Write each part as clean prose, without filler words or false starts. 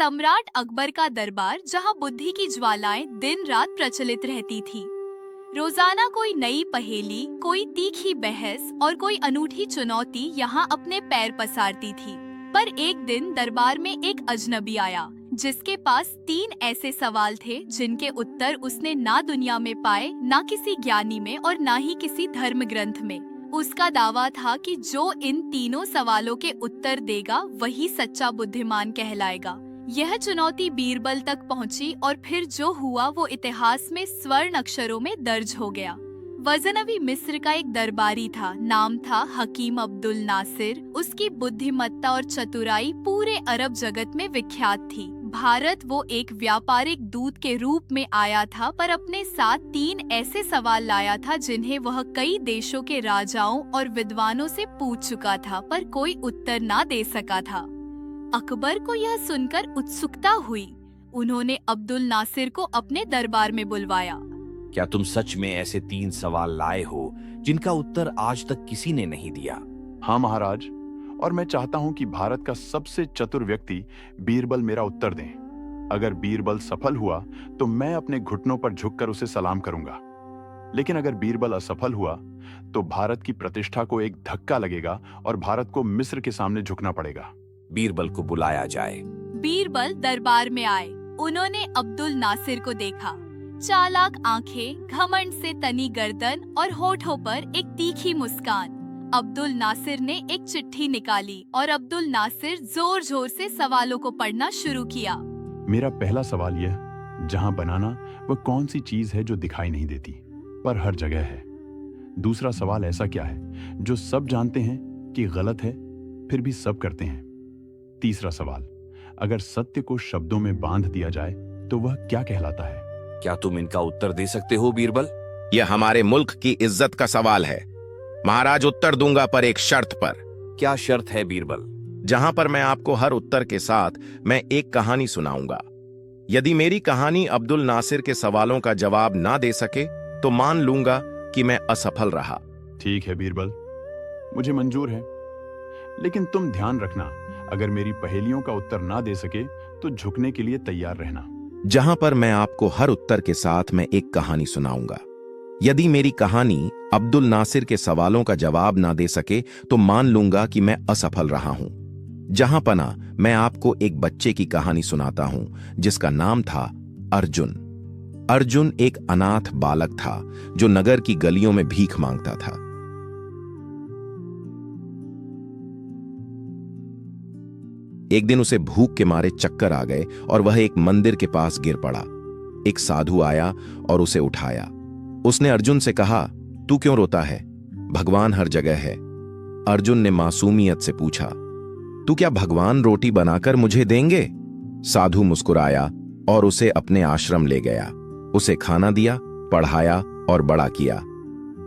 सम्राट अकबर का दरबार जहां बुद्धि की ज्वालाएं दिन रात प्रचलित रहती थी। रोजाना कोई नई पहेली, कोई तीखी बहस और कोई अनूठी चुनौती यहां अपने पैर पसारती थी। पर एक दिन दरबार में एक अजनबी आया जिसके पास 3 ऐसे सवाल थे जिनके उत्तर उसने ना दुनिया में पाए, ना किसी ज्ञानी में और ना ही किसी धर्म ग्रंथ में। उसका दावा था कि जो इन तीनों सवालों के उत्तर देगा वही सच्चा बुद्धिमान कहलाएगा। यह चुनौती बीरबल तक पहुंची और फिर जो हुआ वो इतिहास में स्वर्ण अक्षरों में दर्ज हो गया। गजनवी मिस्र का एक दरबारी था, नाम था हकीम अब्दुल नासिर। उसकी बुद्धिमत्ता और चतुराई पूरे अरब जगत में विख्यात थी। भारत वो एक व्यापारिक दूत के रूप में आया था, पर अपने साथ 3 ऐसे सवाल लाया था जिन्हें वह कई देशों के राजाओं और विद्वानों से पूछ चुका था, पर कोई उत्तर ना दे सका था। अकबर को यह सुनकर उत्सुकता हुई। उन्होंने अब्दुल नासिर को अपने दरबार में बुलवाया। क्या तुम सच में ऐसे 3 सवाल लाए हो जिनका उत्तर आज तक किसी ने नहीं दिया? हाँ महाराज, और मैं चाहता हूं कि भारत का सबसे चतुर व्यक्ति बीरबल मेरा उत्तर दें। अगर बीरबल सफल हुआ तो मैं अपने घुटनों पर झुककर उसे सलाम करूंगा, लेकिन अगर बीरबल असफल हुआ तो भारत की प्रतिष्ठा को एक धक्का लगेगा और भारत को मिस्र के सामने झुकना पड़ेगा। बीरबल को बुलाया जाए। बीरबल दरबार में आए। उन्होंने अब्दुल नासिर को देखा। चालाक आंखें, घमंड से तनी गर्दन और होठों पर एक तीखी मुस्कान। अब्दुल नासिर ने एक चिट्ठी निकाली और अब्दुल नासिर जोर जोर से सवालों को पढ़ना शुरू किया। मेरा पहला सवाल यह, जहां बनाना वह कौन सी चीज है जो दिखाई नहीं देती पर हर जगह है? दूसरा सवाल, ऐसा क्या है जो सब जानते हैं कि गलत है फिर भी सब करते हैं? तीसरा सवाल, अगर सत्य को शब्दों में बांध दिया जाए तो वह क्या कहलाता है? क्या तुम इनका उत्तर दे सकते हो बीरबल? यह हमारे मुल्क की इज्जत का सवाल है। महाराज, उत्तर दूंगा पर एक शर्त पर। क्या शर्त है बीरबल? जहां पर मैं आपको हर उत्तर के साथ मैं एक कहानी सुनाऊंगा। यदि मेरी कहानी अब्दुल नासिर के सवालों का जवाब ना दे सके तो मान लूंगा कि मैं असफल रहा। ठीक है बीरबल, मुझे मंजूर है, लेकिन तुम ध्यान रखना, अगर मेरी पहेलियों का उत्तर ना दे सके तो झुकने के लिए तैयार रहना। जहां पर मैं आपको हर उत्तर के साथ मैं एक कहानी सुनाऊंगा। यदि मेरी कहानी अब्दुल नासिर के सवालों का जवाब ना दे सके तो मान लूंगा कि मैं असफल रहा हूं। जहां पना मैं आपको एक बच्चे की कहानी सुनाता हूं जिसका नाम था अर्जुन। अर्जुन एक अनाथ बालक था जो नगर की गलियों में भीख मांगता था। एक दिन उसे भूख के मारे चक्कर आ गए और वह एक मंदिर के पास गिर पड़ा। एक साधु आया और उसे उठाया। उसने अर्जुन से कहा, तू क्यों रोता है? भगवान हर जगह है। अर्जुन ने मासूमियत से पूछा, तू क्या भगवान रोटी बनाकर मुझे देंगे? साधु मुस्कुराया और उसे अपने आश्रम ले गया। उसे खाना दिया, पढ़ाया और बड़ा किया।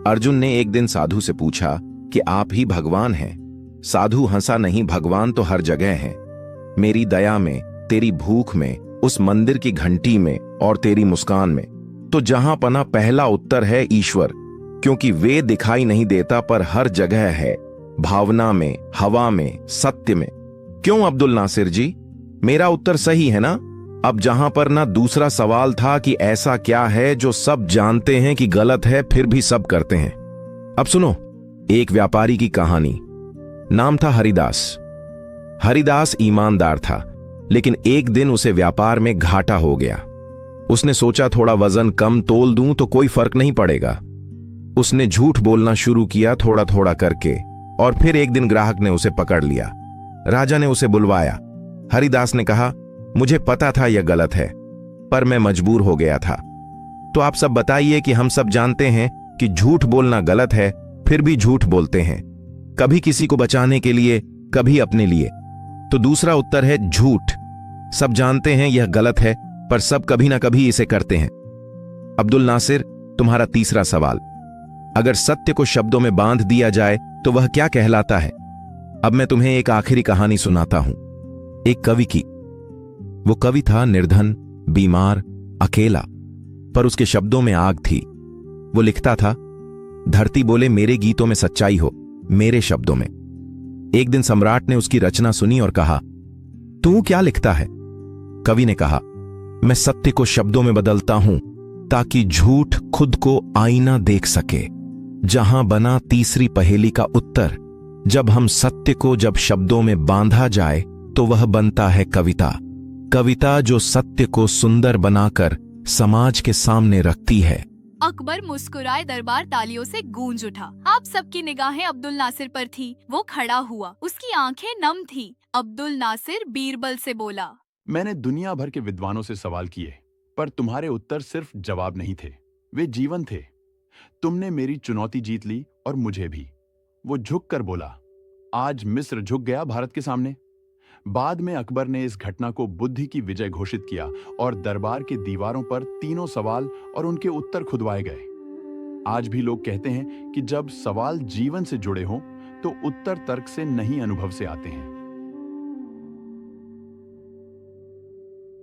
अर्जुन ने एक दिन साधु से पूछा कि आप ही भगवान हैं? साधु हंसा, नहीं, भगवान तो हर जगह है। मेरी दया में, तेरी भूख में, उस मंदिर की घंटी में और तेरी मुस्कान में। तो जहां पना पहला उत्तर है ईश्वर, क्योंकि वे दिखाई नहीं देता पर हर जगह है, भावना में, हवा में, सत्य में। क्यों अब्दुल नासिर जी, मेरा उत्तर सही है ना? अब जहां पर ना दूसरा सवाल था कि ऐसा क्या है जो सब जानते हैं कि गलत है फिर भी सब करते हैं। अब सुनो, एक व्यापारी की कहानी। नाम था हरिदास। हरिदास ईमानदार था, लेकिन एक दिन उसे व्यापार में घाटा हो गया। उसने सोचा थोड़ा वजन कम तोल दूं तो कोई फर्क नहीं पड़ेगा। उसने झूठ बोलना शुरू किया थोड़ा थोड़ा करके, और फिर एक दिन ग्राहक ने उसे पकड़ लिया। राजा ने उसे बुलवाया। हरिदास ने कहा, मुझे पता था यह गलत है, पर मैं मजबूर हो गया था। तो आप सब बताइए कि हम सब जानते हैं कि झूठ बोलना गलत है, फिर भी झूठ बोलते हैं, कभी किसी को बचाने के लिए, कभी अपने लिए। तो दूसरा उत्तर है झूठ। सब जानते हैं यह गलत है, पर सब कभी ना कभी इसे करते हैं। अब्दुल नासिर, तुम्हारा तीसरा सवाल, अगर सत्य को शब्दों में बांध दिया जाए तो वह क्या कहलाता है? अब मैं तुम्हें एक आखिरी कहानी सुनाता हूं, एक कवि की। वो कवि था निर्धन, बीमार, अकेला, पर उसके शब्दों में आग थी। वो लिखता था, धरती बोले मेरे गीतों में सच्चाई हो, मेरे शब्दों में। एक दिन सम्राट ने उसकी रचना सुनी और कहा, तू क्या लिखता है? कवि ने कहा, मैं सत्य को शब्दों में बदलता हूं ताकि झूठ खुद को आईना देख सके। जहां बना तीसरी पहेली का उत्तर, जब हम सत्य को जब शब्दों में बांधा जाए तो वह बनता है कविता। कविता जो सत्य को सुंदर बनाकर समाज के सामने रखती है। अकबर मुस्कुराए, दरबार तालियों से गूंज उठा। आप सबकी निगाहें अब्दुल नासिर पर थी। वो खड़ा हुआ, उसकी आंखें नम थी। अब्दुल नासिर बीरबल से बोला, मैंने दुनिया भर के विद्वानों से सवाल किए, पर तुम्हारे उत्तर सिर्फ जवाब नहीं थे, वे जीवन थे। तुमने मेरी चुनौती जीत ली और मुझे भी। वो झुक कर बोला, आज मिस्र झुक गया भारत के सामने। बाद में अकबर ने इस घटना को बुद्धि की विजय घोषित किया और दरबार की दीवारों पर तीनों सवाल और उनके उत्तर खुदवाए गए। आज भी लोग कहते हैं कि जब सवाल जीवन से जुड़े हों तो उत्तर तर्क से नहीं, अनुभव से आते हैं।